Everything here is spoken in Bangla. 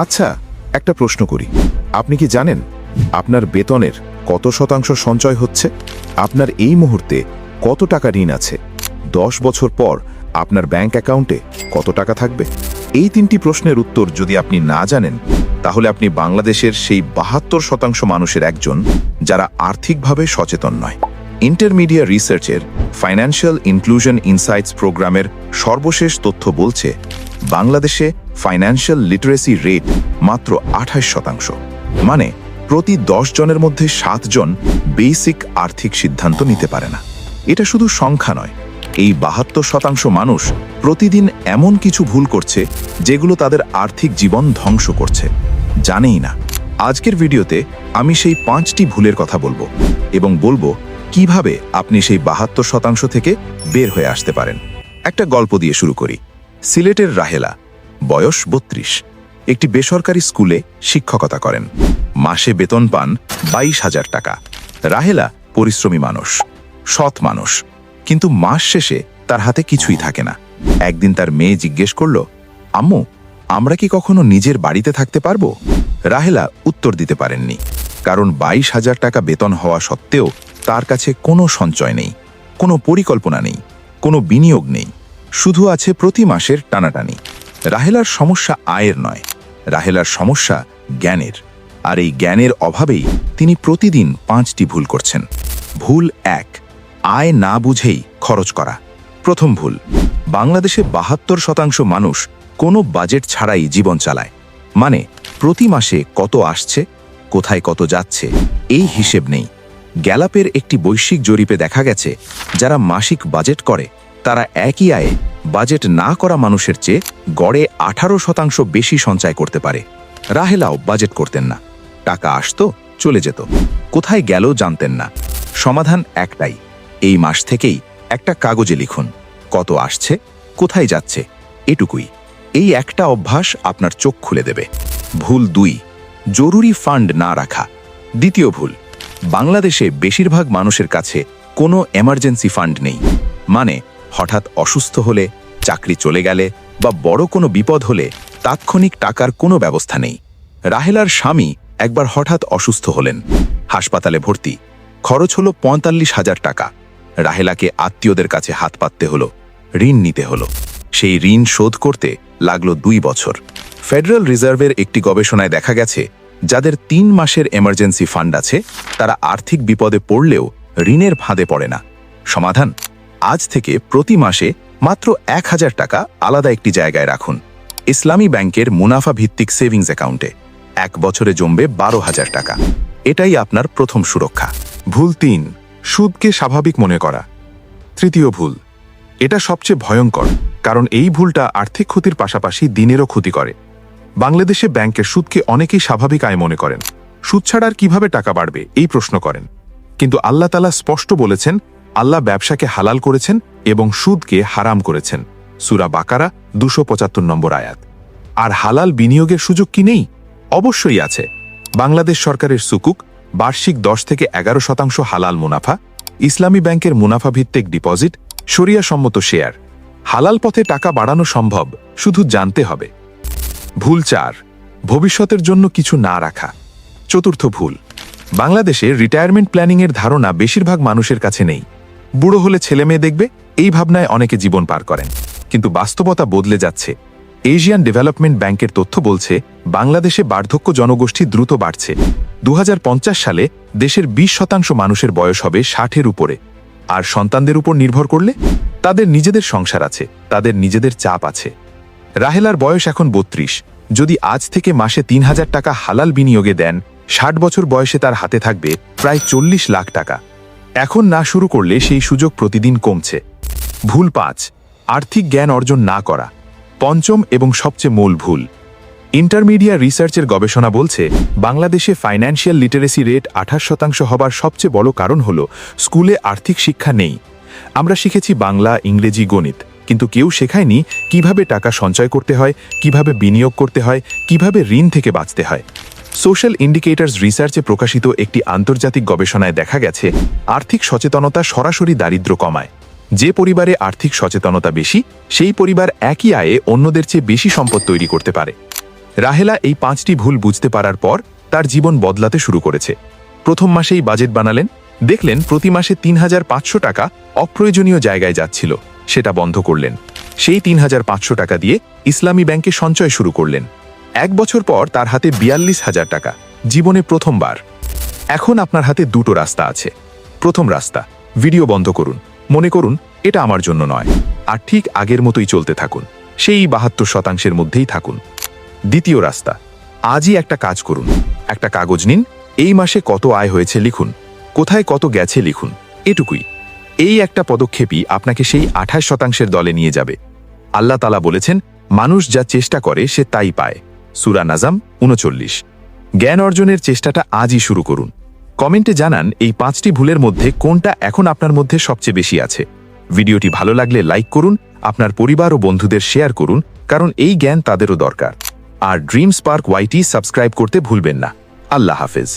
আচ্ছা, একটা প্রশ্ন করি। আপনি কি জানেন আপনার বেতনের কত শতাংশ সঞ্চয় হচ্ছে? আপনার এই মুহূর্তে কত টাকা ঋণ আছে? 10 বছর পর আপনার ব্যাংক অ্যাকাউন্টে কত টাকা থাকবে? এই 3টি প্রশ্নের উত্তর যদি আপনি না জানেন, তাহলে আপনি বাংলাদেশের সেই 72% মানুষের একজন যারা আর্থিকভাবে সচেতন নয়। ইন্টারমিডিয়া রিসার্চের ফাইন্যান্সিয়াল ইনক্লুশন ইনসাইটস প্রোগ্রামের সর্বশেষ তথ্য বলছে বাংলাদেশে ফাইন্যান্সিয়াল লিটারেসি রেট মাত্র 28%। মানে প্রতি 10 জনের মধ্যে 7 জন বেসিক আর্থিক সিদ্ধান্ত নিতে পারে না। এটা শুধু সংখ্যা নয়, এই 72% মানুষ প্রতিদিন এমন কিছু ভুল করছে যেগুলো তাদের আর্থিক জীবন ধ্বংস করছে, জানেই না। আজকের ভিডিওতে আমি সেই 5টি ভুলের কথা বলবো এবং বলবো কিভাবে আপনি সেই 72% থেকে বের হয়ে আসতে পারেন। একটা গল্প দিয়ে শুরু করি। সিলেটের রাহেলা, বয়স 32, একটি বেসরকারি স্কুলে শিক্ষকতা করেন। মাসে বেতন পান 22,000 টাকা। রাহেলা পরিশ্রমী মানুষ, সৎ মানুষ, কিন্তু মাস শেষে তার হাতে কিছুই থাকে না। একদিন তার মেয়ে জিজ্ঞেস করল, আম্মু, আমরা কি কখনো নিজের বাড়িতে থাকতে পারবো? রাহেলা উত্তর দিতে পারেননি, কারণ 22,000 টাকা বেতন হওয়া সত্ত্বেও তার কাছে কোনো সঞ্চয় নেই, কোনো পরিকল্পনা নেই, কোনো বিনিয়োগ নেই, শুধু আছে প্রতি মাসের টানাটানি। রাহেলার সমস্যা আয়ের নয়, রাহেলার সমস্যা জ্ঞানের। আর এই জ্ঞানের অভাবেই তিনি প্রতিদিন 5টি ভুল করছেন। ভুল 1, আয় না বুঝেই খরচ করা। প্রথম ভুল, বাংলাদেশে 72% মানুষ কোনো বাজেট ছাড়াই জীবন চালায়। মানে প্রতি মাসে কত আসছে, কোথায় কত যাচ্ছে, এই হিসেব নেই। গ্যালাপের একটি বৈশ্বিক জরিপে দেখা গেছে, যারা মাসিক বাজেট করে তারা একই আয়ে বাজেট না করা মানুষের চেয়ে গড়ে 18% বেশি সঞ্চয় করতে পারে। রাহেলাও বাজেট করতেন না, টাকা আসতো চলে যেত, কোথায় গেল জানতেন না। সমাধান একটাই, এই মাস থেকেই একটা কাগজে লিখুন কত আসছে, কোথায় যাচ্ছে, এটুকুই। এই একটা অভ্যাস আপনার চোখ খুলে দেবে। ভুল 2, জরুরি ফান্ড না রাখা। দ্বিতীয় ভুল, বাংলাদেশে বেশিরভাগ মানুষের কাছে কোনো এমার্জেন্সি ফান্ড নেই। মানে হঠাৎ অসুস্থ হলে, চাকরি চলে গেলে বা বড় কোনো বিপদ হলে তাৎক্ষণিক টাকার কোনো ব্যবস্থা নেই। রাহেলার স্বামী একবার হঠাৎ অসুস্থ হলেন, হাসপাতালে ভর্তি, খরচ হলো 45,000 টাকা। রাহেলাকে আত্মীয়দের কাছে হাত পাততে হলো, ঋণ নিতে হলো। সেই ঋণ শোধ করতে লাগলো 2 বছর। ফেডারেল রিজার্ভের একটি গবেষণায় দেখা গেছে, যাদের 3 মাসের এমার্জেন্সি ফান্ড আছে তারা আর্থিক বিপদে পড়লেও ঋণের ফাঁদে পড়ে না। সমাধান, আজ থেকে প্রতি মাসে মাত্র 1,000 টাকা আলাদা একটি জায়গায় রাখুন, ইসলামী ব্যাংকের মুনাফা ভিত্তিক সেভিংস অ্যাকাউন্টে। 1 বছরে জমবে 12,000 টাকা। এটাই আপনার প্রথম সুরক্ষা। ভুল 3, সুদকে স্বাভাবিক মনে করা। তৃতীয় ভুল, এটা সবচেয়ে ভয়ঙ্কর, কারণ এই ভুলটা আর্থিক ক্ষতির পাশাপাশি দিনেরও ক্ষতি করে। বাংলাদেশে ব্যাংকের সুদকে অনেকেই স্বাভাবিক আয় মনে করেন। সুদ ছাড়া আর কিভাবে টাকা বাড়বে এই প্রশ্ন করেন। কিন্তু আল্লাহ তাআলা স্পষ্ট বলেছেন, আল্লাহ ব্যবসাকে হালাল করেছেন এবং সুদকে হারাম করেছেন। সূরা বাকারা 275 নম্বর আয়াত। আর হালাল বিনিয়োগের সুযোগ কি নেই? অবশ্যই আছে। বাংলাদেশ সরকারের সুকুক বার্ষিক 10 থেকে 11% হালাল মুনাফা, ইসলামী ব্যাংকের মুনাফা ভিত্তিক ডিপোজিট, শরিয়া সম্মত শেয়ার। হালাল পথে টাকা বাড়ানো সম্ভব, শুধু জানতে হবে। ভুল 4, ভবিষ্যতের জন্য কিছু না রাখা। চতুর্থ ভুল, বাংলাদেশে রিটায়ারমেন্ট প্ল্যানিংয়ের ধারণা বেশিরভাগ মানুষের কাছে নেই। বুড়ো হলে ছেলে মেয়ে দেখবে, এই ভাবনায় অনেকে জীবন পার করেন। কিন্তু বাস্তবতা বদলে যাচ্ছে। এশিয়ান ডেভেলপমেন্ট ব্যাংকের তথ্য বলছে, বাংলাদেশে বার্ধক্য জনগোষ্ঠী দ্রুত বাড়ছে। 2050 সালে দেশের 20% মানুষের বয়স হবে 60-এর উপরে। আর সন্তানদের উপর নির্ভর করলে তাদের নিজেদের সংসার আছে, তাদের নিজেদের চাপ আছে। রাহেলার বয়স এখন 32। যদি আজ থেকে মাসে 3,000 টাকা হালাল বিনিয়োগে দেন, 60 বছর বয়সে তার হাতে থাকবে প্রায় 40 লাখ টাকা। এখন না শুরু করলে সেই সুযোগ প্রতিদিন কমছে। ভুল 5, আর্থিক জ্ঞান অর্জন না করা। পঞ্চম এবং সবচেয়ে মূল ভুল, ইন্টারমিডিয়া রিসার্চের গবেষণা বলছে, বাংলাদেশে ফাইন্যান্সিয়াল লিটারেসি রেট 28% হবার সবচেয়ে বড় কারণ হল স্কুলে আর্থিক শিক্ষা নেই। আমরা শিখেছি বাংলা, ইংরেজি, গণিত, কিন্তু কেউ শেখায়নি কিভাবে টাকা সঞ্চয় করতে হয়, কিভাবে বিনিয়োগ করতে হয়, কিভাবে ঋণ থেকে বাঁচতে হয়। সোশ্যাল ইন্ডিকেটরস রিসার্চে প্রকাশিত একটি আন্তর্জাতিক গবেষণায় দেখা গেছে, আর্থিক সচেতনতা সরাসরি দারিদ্র্য কমায়। যে পরিবারে আর্থিক সচেতনতা বেশি, সেই পরিবার একই আয়ে অন্যদের চেয়ে বেশি সম্পদ তৈরি করতে পারে। রাহেলা এই 5টি ভুল বুঝতে পারার পর তার জীবন বদলাতে শুরু করেছে। প্রথম মাসেই বাজেট বানালেন, দেখলেন প্রতি মাসে ৩৫০০ টাকা অপ্রয়োজনীয় জায়গায় যাচ্ছিল, সেটা বন্ধ করলেন। সেই ৩৫০০ টাকা দিয়ে ইসলামী ব্যাংকে সঞ্চয় শুরু করলেন। 1 বছর পর তার হাতে ৪২,০০০ টাকা, জীবনে প্রথমবার। এখন আপনার হাতে দুটো রাস্তা আছে। প্রথম রাস্তা, ভিডিও বন্ধ করুন, মনে করুন এটা আমার জন্য নয়, আর ঠিক আগের মতোই চলতে থাকুন, সেই ৭২% মধ্যেই থাকুন। দ্বিতীয় রাস্তা, আজই একটা কাজ করুন, একটা কাগজ নিন, এই মাসে কত আয় হয়েছে লিখুন, কোথায় কত গেছে লিখুন, এটুকুই। এই একটা পদক্ষেপই আপনাকে সেই ২৮% দলে নিয়ে যাবে। আল্লাহ তাআলা বলেছেন, মানুষ যা চেষ্টা করে সে তাই পায়। সূরা নাজম ৩৯। জ্ঞান অর্জনের চেষ্টাটা আজই শুরু করুন। কমেন্টে জানান এই 5টি ভুলের মধ্যে কোনটা এখন আপনার মধ্যে সবচেয়ে বেশি আছে। ভিডিওটি ভালো লাগলে লাইক করুন, আপনার পরিবার ও বন্ধুদের শেয়ার করুন, কারণ এই জ্ঞান তাদেরও দরকার। আর ড্রিম স্পার্ক ওয়াইটি সাবস্ক্রাইব করতে ভুলবেন না। আল্লাহ হাফেজ।